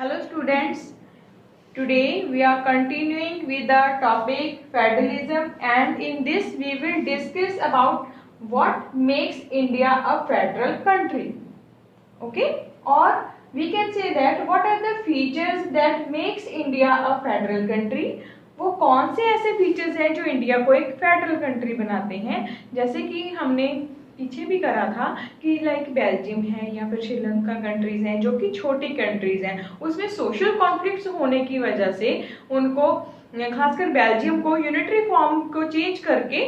Hello students, today we are continuing with the topic federalism, and in this we will discuss about what makes India a federal country. Okay, or we can say that what are the features that makes India a federal country. वो कौन से ऐसे features हैं जो India को एक federal country बनाते हैं, जैसे कि हमने पीछे भी करा था कि लाइक बेल्जियम है या फिर श्रीलंका कंट्रीज हैं जो कि छोटी कंट्रीज हैं, उसमें सोशल कॉन्फ्लिक्ट्स होने की वजह से उनको खासकर बेल्जियम को यूनिटरी फॉर्म को चेंज करके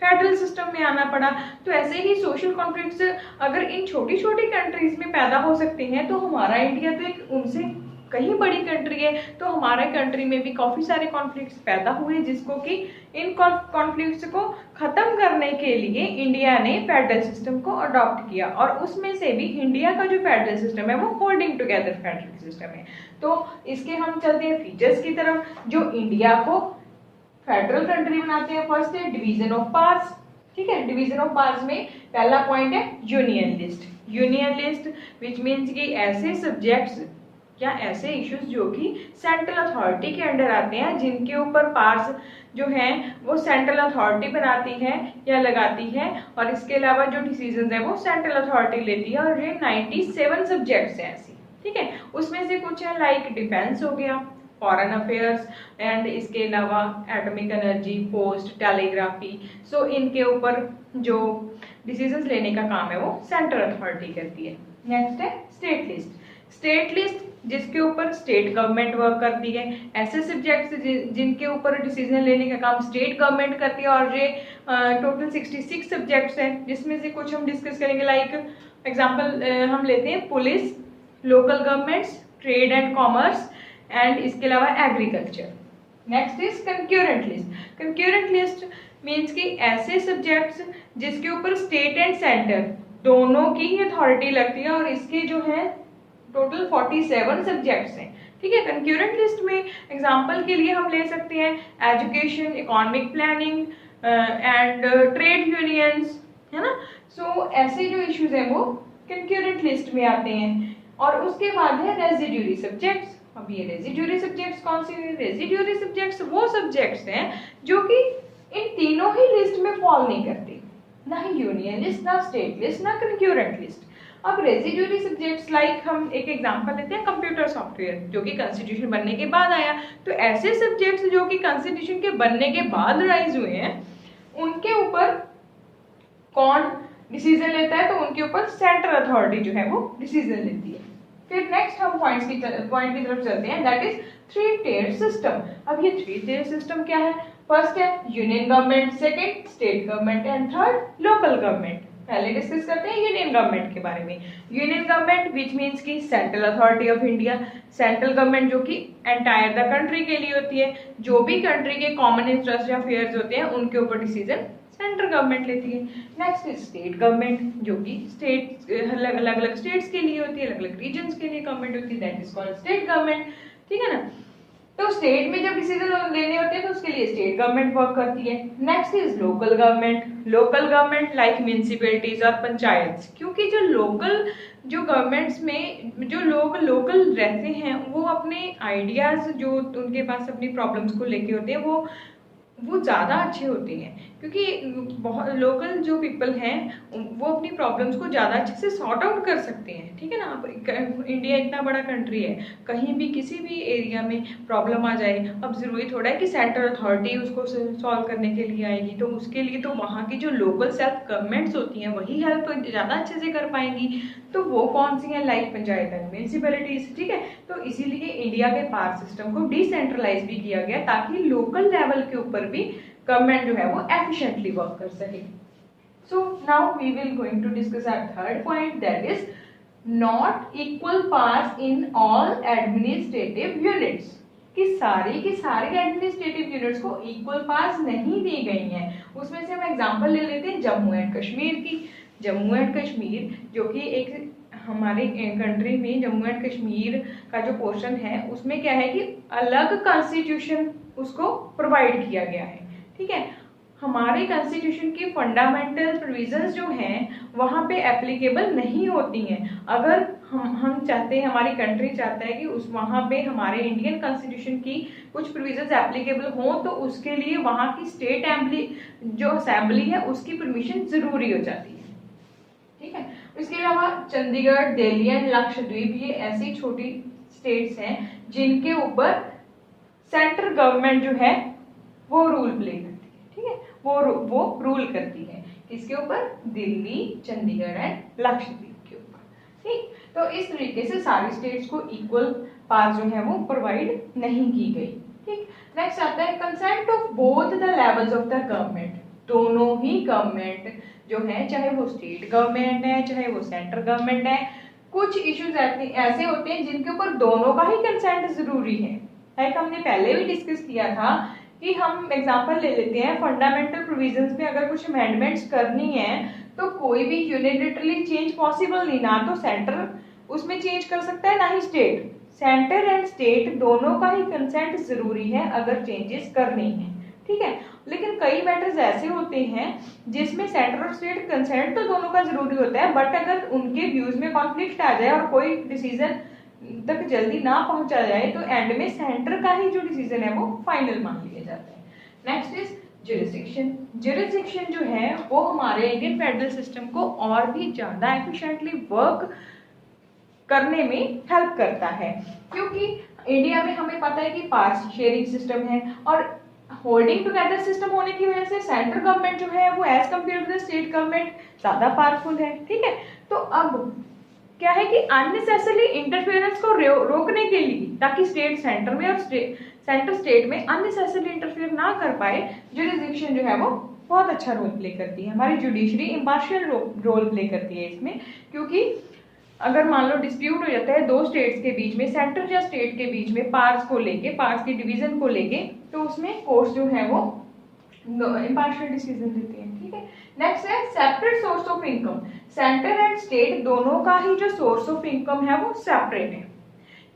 फेडरल सिस्टम में आना पड़ा। तो ऐसे ही सोशल कॉन्फ्लिक्ट्स अगर इन छोटी छोटी कंट्रीज में पैदा हो सकते हैं तो हमारा इंडिया तो एक उनसे कहीं बड़ी कंट्री है, तो हमारे कंट्री में भी काफी सारे कॉन्फ्लिक्ट्स पैदा हुए, जिसको कि इन कॉन्फ्लिक्ट्स को खत्म करने के लिए इंडिया ने फेडरल सिस्टम को अडॉप्ट किया, और उसमें से भी इंडिया का जो फेडरल सिस्टम है वो होल्डिंग टुगेदर फेडरल सिस्टम है। तो इसके हम चलते हैं फीचर्स की तरफ जो इंडिया को फेडरल कंट्री बनाते हैं। फर्स्ट है डिवीजन ऑफ पावर्स। ठीक है, डिवीजन ऑफ पावर्स में पहला पॉइंट है union list. Union list which means कि ऐसे सब्जेक्ट्स या ऐसे इश्यूज जो कि सेंट्रल अथॉरिटी के अंडर आते हैं, जिनके ऊपर पार्स जो हैं वो सेंट्रल अथॉरिटी बनाती है या लगाती है, और इसके अलावा जो डिसीजंस है वो सेंट्रल अथॉरिटी लेती है, और ये 97 सब्जेक्ट्स हैं ऐसी। ठीक है, उसमें से कुछ है लाइक डिफेंस हो गया, फॉरेन अफेयर्स, एंड इसके अलावा एटॉमिक एनर्जी, पोस्ट, टेलीग्राफी। सो इनके ऊपर जो डिसीजंस लेने का काम है वो सेंट्रल अथॉरिटी करती है। नेक्स्ट है स्टेट लिस्ट। स्टेट लिस्ट जिसके ऊपर स्टेट गवर्नमेंट वर्क करती है, ऐसे सब्जेक्ट्स जिनके ऊपर डिसीजन लेने का काम स्टेट गवर्नमेंट करती है, और ये टोटल 66 सब्जेक्ट्स हैं, जिसमें से कुछ हम डिस्कस करेंगे। लाइक एग्जांपल हम लेते हैं police, local governments, trade and commerce, and इसके अलावा agriculture. Next is concurrent list. Concurrent list means कि ऐसे सब्जेक्ट्स जिसके ऊपर स्टेट एंड सेंटर दोनों की ही अथॉरिटी लगती है, और इसके जो है टोटल 47 सब्जेक्ट्स हैं। ठीक है, कंक्यूरेंट लिस्ट में एग्जांपल के लिए हम ले सकते हैं education, economic planning and trade unions, है ना। सो ऐसे जो इश्यूज हैं वो कंक्यूरेंट लिस्ट में आते हैं। और उसके बाद है रेजिड्यूरी सब्जेक्ट्स। अब ये रेजिड्यूरी सब्जेक्ट्स कौन से हैं? रेजिड्यूरी सब्जेक्ट्स वो सब्जेक्ट्स हैं जो कि इन तीनों ही लिस्ट में फॉल नहीं करते, ना ही यूनियन लिस्ट, ना स्टेट लिस्ट, ना कंक्यूरेंट लिस्ट। अब रेजिड्यूरी सब्जेक्ट्स लाइक हम एक एग्जांपल लेते हैं कंप्यूटर सॉफ्टवेयर, जो कि कॉन्स्टिट्यूशन बनने के बाद आया। तो ऐसे सब्जेक्ट्स जो कि कॉन्स्टिट्यूशन के बनने के बाद राइज हुए हैं, उनके ऊपर कौन डिसीजन लेता है? तो उनके ऊपर सेंट्रल अथॉरिटी जो है वो डिसीजन लेती है। फिर नेक्स्ट हम पॉइंट की तरफ चलते हैं, दैट इज 3 tier सिस्टम। अब ये 3 tier सिस्टम क्या है? फर्स्ट है union government, second state government, and third local government. पहले डिस्कस करते हैं यूनियन गवर्नमेंट के बारे में। यूनियन गवर्नमेंट विच मीन्स की central authority of India. Central government जो कि एंटायर द कंट्री के लिए होती है, जो भी कंट्री के कॉमन इंटरेस्ट या अफेयर्स होते हैं उनके ऊपर डिसीजन सेंट्रल गवर्नमेंट लेती है। नेक्स्ट इज स्टेट गवर्नमेंट, जो कि स्टेट अलग अलग स्टेट्स के लिए होती है, अलग अलग रीजन्स के लिए गवर्नमेंट होती है, that is called state government. ठीक है ना। तो स्टेट में जब डिसीजन लेने होते हैं तो उसके लिए स्टेट गवर्नमेंट वर्क करती है। Next is local government. Local government like municipalities और पंचायत, क्योंकि जो गवर्नमेंट्स में जो लोग लोकल रहते हैं वो अपने आइडियाज जो उनके पास अपनी प्रॉब्लम्स को लेके होते हैं वो ज़्यादा अच्छे होते हैं, क्योंकि बहुत लोकल जो पीपल हैं वो अपनी प्रॉब्लम्स को ज़्यादा अच्छे से सॉर्ट आउट कर सकते हैं। ठीक है ना। अब इंडिया इतना बड़ा कंट्री है, कहीं भी किसी भी एरिया में प्रॉब्लम आ जाए, अब ज़रूरी थोड़ा है कि सेंट्रल अथॉरिटी उसको सॉल्व करने के लिए आएगी, तो उसके लिए तो वहाँ की जो लोकल सेल्फ गवर्नमेंट्स होती हैं वही हेल्प ज़्यादा अच्छे से कर पाएंगी। तो वो कौन सी हैं? Like panchayat and municipalities. ठीक है, तो इसीलिए इंडिया के पावर सिस्टम को डिसेंट्रलाइज भी किया गया, ताकि लोकल लेवल के ऊपर भी गवर्नमेंट जो है वो एफिशिएंटली वर्क कर सके। So now we will going to discuss our third point, that is not equal powers in all administrative units. कि सारी एडमिनिस्ट्रेटिव यूनिट्स को इक्वल पावर्स नहीं दी गई हैं। उसमें से हम एग्जांपल ले लेते हैं जम्मू एंड कश्मीर की। जम्मू एंड कश्मीर जो कि एक हमारे कंट्री में जम्मू एंड कश्मीर का जो पोर्शन है उसमें क्या है कि अलग कॉन्स्टिट्यूशन उसको प्रोवाइड किया गया है। ठीक है, हमारे कॉन्स्टिट्यूशन की फंडामेंटल प्रोविजंस जो हैं वहाँ पे एप्लीकेबल नहीं होती हैं। अगर हम चाहते हैं, हमारी कंट्री चाहता है कि उस वहाँ पे हमारे इंडियन कॉन्स्टिट्यूशन की कुछ प्रोविजंस एप्लीकेबल हों, तो उसके लिए वहाँ की स्टेट जो असेंबली है उसकी परमिशन जरूरी हो जाती है। ठीक है, इसके अलावा चंडीगढ़, दिल्ली एंड लक्षद्वीप ये ऐसी छोटी स्टेट्स हैं जिनके ऊपर सेंट्रल गवर्नमेंट जो है वो रूल प्ले करती है। ठीक है, वो रूल करती है किसके ऊपर? दिल्ली, चंडीगढ़ एंड लक्षद्वीप के ऊपर। ठीक, तो इस तरीके से सारी स्टेट्स को इक्वल पावर जो है वो प्रोवाइड नहीं की गई। ठीक, नेक्स्ट आता है consent of both the levels of the government. दोनों ही गवर्नमेंट जो है, चाहे वो स्टेट गवर्नमेंट है चाहे वो सेंट्रल गवर्नमेंट है, कुछ इश्यूज ऐसे होते हैं जिनके ऊपर दोनों का ही कंसेंट जरूरी है। लाइक हमने पहले भी डिस्कस किया था कि हम एग्जांपल ले लेते हैं, फंडामेंटल प्रोविजंस में अगर कुछ अमेंडमेंट्स करनी है तो कोई भी यूनिलैटरली चेंज पॉसिबल नहीं, ना तो सेंटर उसमें चेंज कर सकता है ना ही स्टेट। सेंटर एंड स्टेट दोनों का ही कंसेंट जरूरी है अगर चेंजेस करनी है। ठीक है, लेकिन कई मैटर्स ऐसे होते हैं जिसमें सेंटर और स्टेट कंसेंट तो दोनों का जरूरी होता है, बट अगर उनके व्यूज में कॉन्फ्लिक्ट आ जाए और कोई डिसीजन तक जल्दी ना पहुंचा जाए तो एंड में सेंटर का ही जो डिसीजन है वो फाइनल मान लिया जाता है। Next is jurisdiction. ज्यूरिसडिक्शन जो है वो हमारे इंडियन फेडरल सिस्टम को और भी ज्यादा एफिशिएंटली वर्क करने में हेल्प करता है, क्योंकि इंडिया में हमें पता है कि पावर शेयरिंग सिस्टम है और होल्डिंग टुगेदर सिस्टम होने की वजह से सेंट्रल गवर्नमेंट जो है वो as compare to the state government ज्यादा पावरफुल है। ठीक है, तो अब क्या है कि अननेसेसरी इंटरफेरेंस को रोकने के लिए, ताकि स्टेट सेंटर में और सेंटर स्टेट में अननेसेसरी इंटरफेयर ना कर पाए, ज्यूरिसडिक्शन जो है वो बहुत अच्छा रोल प्ले करती है। हमारी जुडिशरी इम्पार्शियल रोल प्ले करती है इसमें, क्योंकि अगर मान लो डिस्प्यूट हो जाता है दो स्टेट्स के बीच में, सेंटर या स्टेट के बीच में पार्ट्स को लेके, पार्ट्स के डिवीजन को लेके, तो उसमें कोर्ट्स जो है वो इम्पार्शियल डिसीजन देते हैं। ठीक है, नेक्स्ट है separate source of income. Centre and state दोनों का ही जो सोर्स ऑफ इनकम है वो सेपरेट है,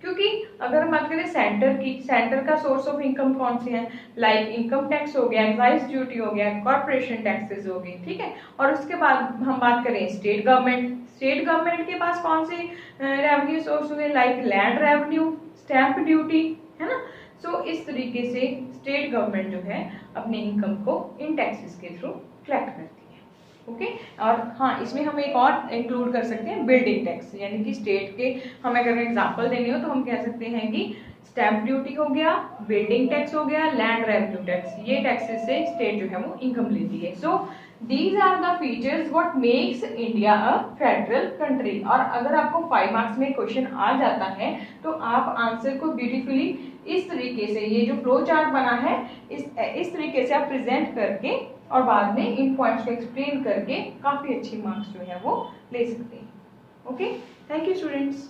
क्योंकि अगर हम बात करें सेंटर की, सेंटर का सोर्स ऑफ इनकम कौन से हैं? लाइक इनकम टैक्स हो गया, एक्साइज ड्यूटी हो गया, कॉर्पोरेशन टैक्सेस हो गए। ठीक है, और उसके बाद हम बात करें स्टेट गवर्नमेंट, स्टेट गवर्नमेंट के पास कौन से रेवेन्यू सोर्स हुए? Like land revenue, stamp duty, है ना। सो इस तरीके से स्टेट गवर्नमेंट जो है अपने इनकम को इन टैक्सेस के थ्रू कलेक्ट करती है। ओके, और हाँ, इसमें हम एक और इंक्लूड कर सकते हैं बिल्डिंग टैक्स, यानी कि स्टेट के हमें अगर एग्जांपल देनी हो तो हम कह सकते हैं कि स्टैंप ड्यूटी हो गया, बिल्डिंग टैक्स हो गया, लैंड रेवेन्यू टैक्स, ये टैक्सेस से स्टेट जो है वो इनकम लेती है। So these are the features what makes India a federal country. और अगर आपको 5 मार्क्स में क्वेश्चन आ जाता है तो आप आंसर को ब्यूटीफुली इस तरीके से, ये जो फ्लो चार्ट बना है इस तरीके से आप प्रेजेंट करके और बाद में इन पॉइंट्स को एक्सप्लेन करके काफी अच्छी मार्क्स जो है वो ले सकते हैं। Okay, thank you students.